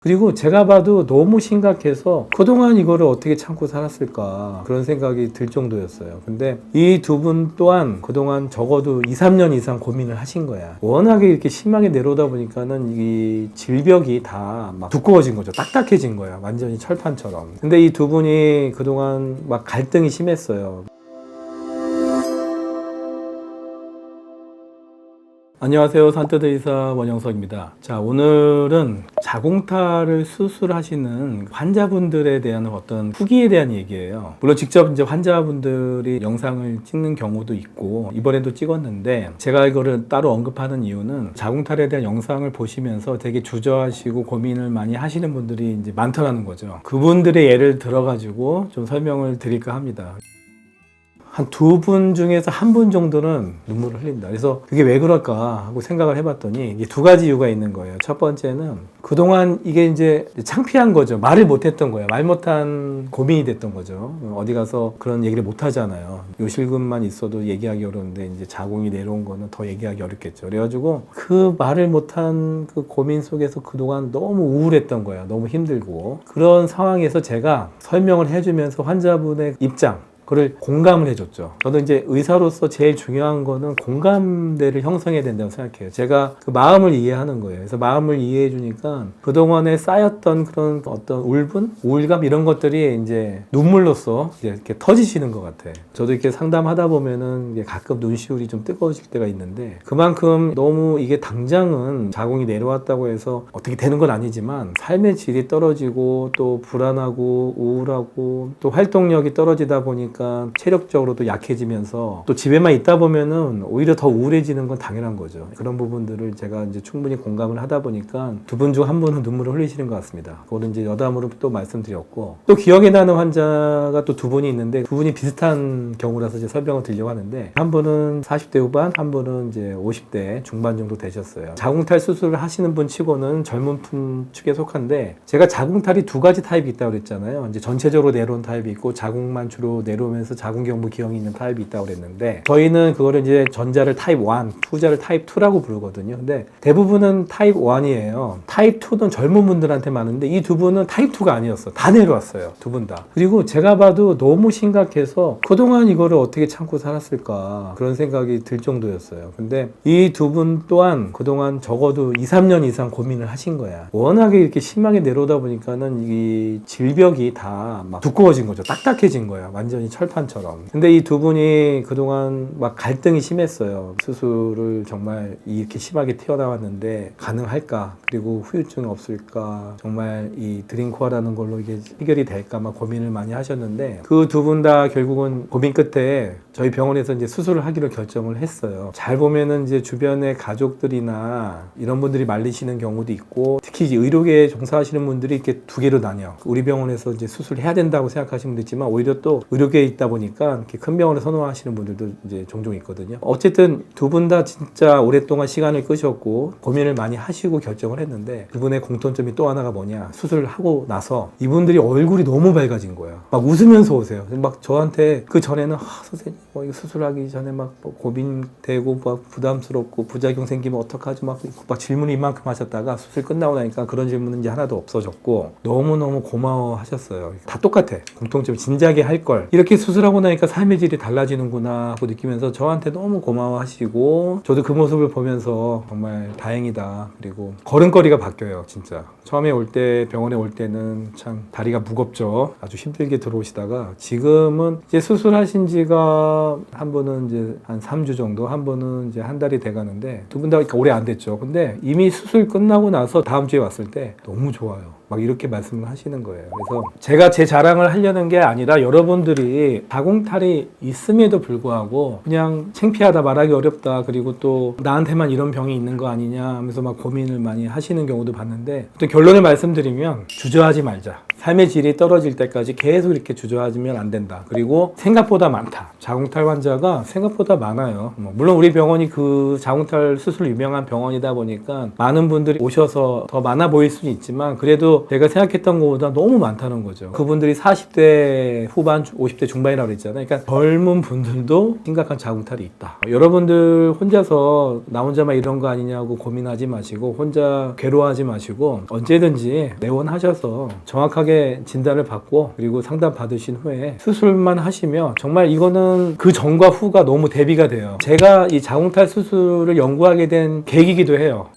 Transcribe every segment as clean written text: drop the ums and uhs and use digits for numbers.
그리고 제가 봐도 너무 심각해서 그동안 이거를 어떻게 참고 살았을까 그런 생각이 들 정도였어요. 근데 이 두 분 또한 그동안 적어도 2, 3년 이상 고민을 하신 거야. 워낙에 이렇게 심하게 내려오다 보니까는 이 질벽이 다 막 두꺼워진 거죠. 딱딱해진 거야. 완전히 철판처럼. 근데 이 두 분이 그동안 막 갈등이 심했어요. 안녕하세요. 산뜨대의사 원영석입니다. 자, 오늘은 자궁탈을 수술하시는 환자분들에 대한 어떤 후기에 대한 얘기예요. 물론 직접 이제 환자분들이 영상을 찍는 경우도 있고 이번에도 찍었는데 제가 이거를 따로 언급하는 이유는 자궁탈에 대한 영상을 보시면서 되게 주저하시고 고민을 많이 하시는 분들이 이제 많더라는 거죠. 그분들의 예를 들어가지고 좀 설명을 드릴까 합니다. 한 두 분 중에서 한 분 정도는 눈물을 흘린다. 그래서 그게 왜 그럴까 하고 생각을 해봤더니 이게 두 가지 이유가 있는 거예요. 첫 번째는 그동안 이게 이제 창피한 거죠. 말을 못했던 거예요. 말 못한 고민이 됐던 거죠. 어디 가서 그런 얘기를 못 하잖아요. 요실금만 있어도 얘기하기 어려운데 이제 자궁이 내려온 거는 더 얘기하기 어렵겠죠. 그래가지고 그 말을 못한 그 고민 속에서 그동안 너무 우울했던 거예요. 너무 힘들고. 그런 상황에서 제가 설명을 해주면서 환자분의 입장, 그걸 공감을 해줬죠. 저도 이제 의사로서 제일 중요한 거는 공감대를 형성해야 된다고 생각해요. 제가 그 마음을 이해하는 거예요. 그래서 마음을 이해해 주니까 그동안에 쌓였던 그런 어떤 울분, 우울감 이런 것들이 이제 눈물로써 이렇게 터지시는 것 같아요. 저도 이렇게 상담하다 보면은 이게 가끔 눈시울이 좀 뜨거워질 때가 있는데 그만큼 너무 이게 당장은 자궁이 내려왔다고 해서 어떻게 되는 건 아니지만 삶의 질이 떨어지고 또 불안하고 우울하고 또 활동력이 떨어지다 보니까 체력적으로도 약해지면서 또 집에만 있다 보면은 오히려 더 우울해지는 건 당연한 거죠. 그런 부분들을 제가 이제 충분히 공감을 하다 보니까 두 분 중 한 분은 눈물을 흘리시는 것 같습니다. 그거는 이제 여담으로 또 말씀드렸고 또 기억에 나는 환자가 또 두 분이 있는데 두 분이 비슷한 경우라서 이제 설명을 드리려고 하는데 한 분은 40대 후반, 한 분은 이제 50대 중반 정도 되셨어요. 자궁탈 수술을 하시는 분 치고는 젊은 분 축에 속한데 제가 자궁탈이 두 가지 타입이 있다고 그랬잖아요. 이제 전체적으로 내려온 타입이 있고 자궁만 주로 내려오면서 자궁경부 기형이 있는 타입이 있다고 그랬는데 저희는 그거를 이제 전자를 타입 1, 후자를 타입 2라고 부르거든요. 근데 대부분은 타입 1이에요. 타입 2는 젊은 분들한테 많은데 이 두 분은 타입 2가 아니었어. 다 내려왔어요. 두 분 다. 그리고 제가 봐도 너무 심각해서 그동안 이거를 어떻게 참고 살았을까 그런 생각이 들 정도였어요. 근데 이 두 분 또한 그동안 적어도 2, 3년 이상 고민을 하신 거야. 워낙에 이렇게 심하게 내려오다 보니까는 이 질벽이 다 막 두꺼워진 거죠. 딱딱해진 거야. 완전히 철판처럼. 근데 이 두 분이 그동안 막 갈등이 심했어요. 수술을 정말 이렇게 심하게 튀어나왔는데 가능할까? 그리고 후유증이 없을까? 정말 이 드링코어라는 걸로 이게 해결이 될까? 막 고민을 많이 하셨는데 그 두 분 다 결국은 고민 끝에 저희 병원에서 이제 수술을 하기로 결정을 했어요. 잘 보면은 이제 주변의 가족들이나 이런 분들이 말리시는 경우도 있고 특히 이제 의료계에 종사하시는 분들이 이렇게 두 개로 나뉘어. 우리 병원에서 이제 수술해야 된다고 생각하시는 분도 있지만 오히려 또 의료계에 있다 보니까 이렇게 큰 병원을 선호하시는 분들도 이제 종종 있거든요. 어쨌든 두 분 다 진짜 오랫동안 시간을 끄셨고 고민을 많이 하시고 결정을 했는데 두 분의 공통점이 또 하나가 뭐냐? 수술을 하고 나서 이분들이 얼굴이 너무 밝아진 거예요. 막 웃으면서 오세요. 막 저한테 그 전에는 선생님 이거 수술하기 전에 막 고민되고 막 부담스럽고 부작용 생기면 어떡하지 막 질문을 이만큼 하셨다가 수술 끝나고 나니까 그런 질문은 이제 하나도 없어졌고 너무너무 고마워 하셨어요. 다 똑같아. 공통점 진작에 할 걸. 이렇게 수술하고 나니까 삶의 질이 달라지는구나 하고 느끼면서 저한테 너무 고마워하시고 저도 그 모습을 보면서 정말 다행이다. 그리고 걸음걸이가 바뀌어요. 진짜. 처음에 올 때 병원에 올 때는 참 다리가 무겁죠. 아주 힘들게 들어오시다가 지금은 이제 수술하신 지가 한 분은 이제 한 3주 정도, 한 분은 이제 한 달이 돼 가는데 두 분 다 오래 안 됐죠. 근데 이미 수술 끝나고 나서 다음 주에 왔을 때 너무 좋아요. 막 이렇게 말씀을 하시는 거예요. 그래서 제가 제 자랑을 하려는 게 아니라 여러분들이 자궁탈이 있음에도 불구하고 그냥 창피하다, 말하기 어렵다, 그리고 또 나한테만 이런 병이 있는 거 아니냐 하면서 막 고민을 많이 하시는 경우도 봤는데 또 결론을 말씀드리면 주저하지 말자. 삶의 질이 떨어질 때까지 계속 이렇게 주저하면 안 된다. 그리고 생각보다 많다. 자궁탈 환자가 생각보다 많아요. 물론 우리 병원이 그 자궁탈 수술 유명한 병원이다 보니까 많은 분들이 오셔서 더 많아 보일 수는 있지만 그래도 제가 생각했던 것보다 너무 많다는 거죠. 그분들이 40대 후반, 50대 중반이라고 그랬잖아요. 그러니까 젊은 분들도 심각한 자궁탈이 있다. 여러분들 혼자서 나 혼자만 이런 거 아니냐고 고민하지 마시고 혼자 괴로워하지 마시고 언제든지 내원하셔서 정확하게 진단을 받고 그리고 상담 받으신 후에 수술만 하시면 정말 이거는 그 전과 후가 너무 대비가 돼요. 제가 이 자궁탈 수술을 연구하게 된 계기이기도 해요.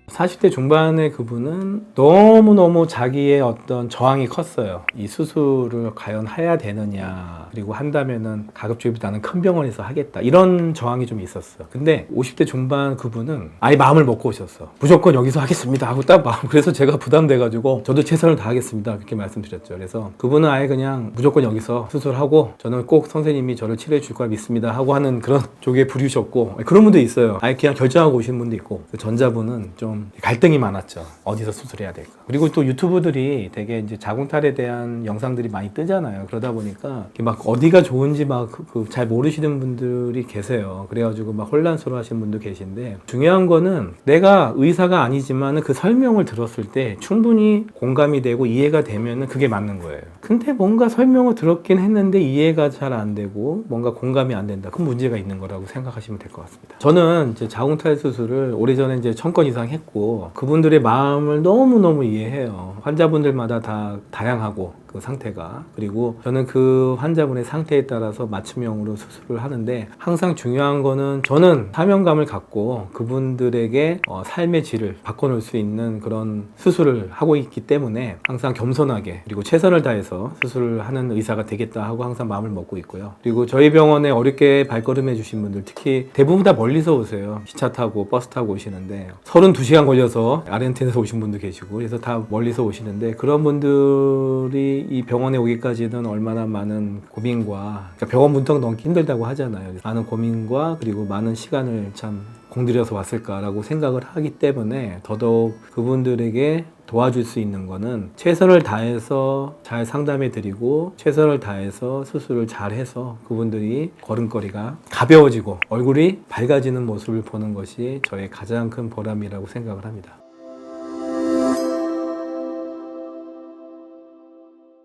40대 중반의 그분은 너무너무 자기의 어떤 저항이 컸어요. 이 수술을 과연 해야 되느냐, 그리고 한다면은 가급적이면 나는 큰 병원에서 하겠다, 이런 저항이 좀 있었어요. 근데 50대 중반 그분은 아예 마음을 먹고 오셨어. 무조건 여기서 하겠습니다 하고 딱 마음. 그래서 제가 부담돼가지고 저도 최선을 다하겠습니다 그렇게 말씀드렸죠. 그래서 그분은 아예 그냥 무조건 여기서 수술하고 저는 꼭 선생님이 저를 치료해 줄 거라 믿습니다 하고 하는 그런 쪽에 부류셨고, 그런 분도 있어요. 아예 그냥 결정하고 오신 분도 있고. 그 전자분은 좀 갈등이 많았죠. 어디서 수술해야 될까. 그리고 또 유튜브들이 되게 이제 자궁탈에 대한 영상들이 많이 뜨잖아요. 그러다 보니까 막 어디가 좋은지 막 잘 모르시는 분들이 계세요. 그래가지고 막 혼란스러워 하시는 분도 계신데, 중요한 거는 내가 의사가 아니지만 그 설명을 들었을 때 충분히 공감이 되고 이해가 되면은 그게 맞는 거예요. 근데 뭔가 설명을 들었긴 했는데 이해가 잘 안 되고 뭔가 공감이 안 된다. 그럼 문제가 있는 거라고 생각하시면 될 것 같습니다. 저는 이제 자궁탈 수술을 오래전에 이제 1000건 이상 했고 그분들의 마음을 너무너무 이해해요. 환자분들마다 다 다양하고 그 상태가. 그리고 저는 그 환자분의 상태에 따라서 맞춤형으로 수술을 하는데 항상 중요한 거는 저는 사명감을 갖고 그분들에게 삶의 질을 바꿔놓을 수 있는 그런 수술을 하고 있기 때문에 항상 겸손하게 그리고 최선을 다해서 수술을 하는 의사가 되겠다 하고 항상 마음을 먹고 있고요. 그리고 저희 병원에 어렵게 발걸음해 주신 분들, 특히 대부분 다 멀리서 오세요. 기차 타고 버스 타고 오시는데 32시간 걸려서 아르헨티나에서 오신 분도 계시고 그래서 다 멀리서 오시는데, 그런 분들이 이 병원에 오기까지는 얼마나 많은 고민과, 그러니까 병원 문턱 넘기 힘들다고 하잖아요. 많은 고민과 그리고 많은 시간을 참 공들여서 왔을까라고 생각을 하기 때문에 더더욱 그분들에게 도와줄 수 있는 거는 최선을 다해서 잘 상담해 드리고 최선을 다해서 수술을 잘 해서 그분들이 걸음걸이가 가벼워지고 얼굴이 밝아지는 모습을 보는 것이 저의 가장 큰 보람이라고 생각을 합니다.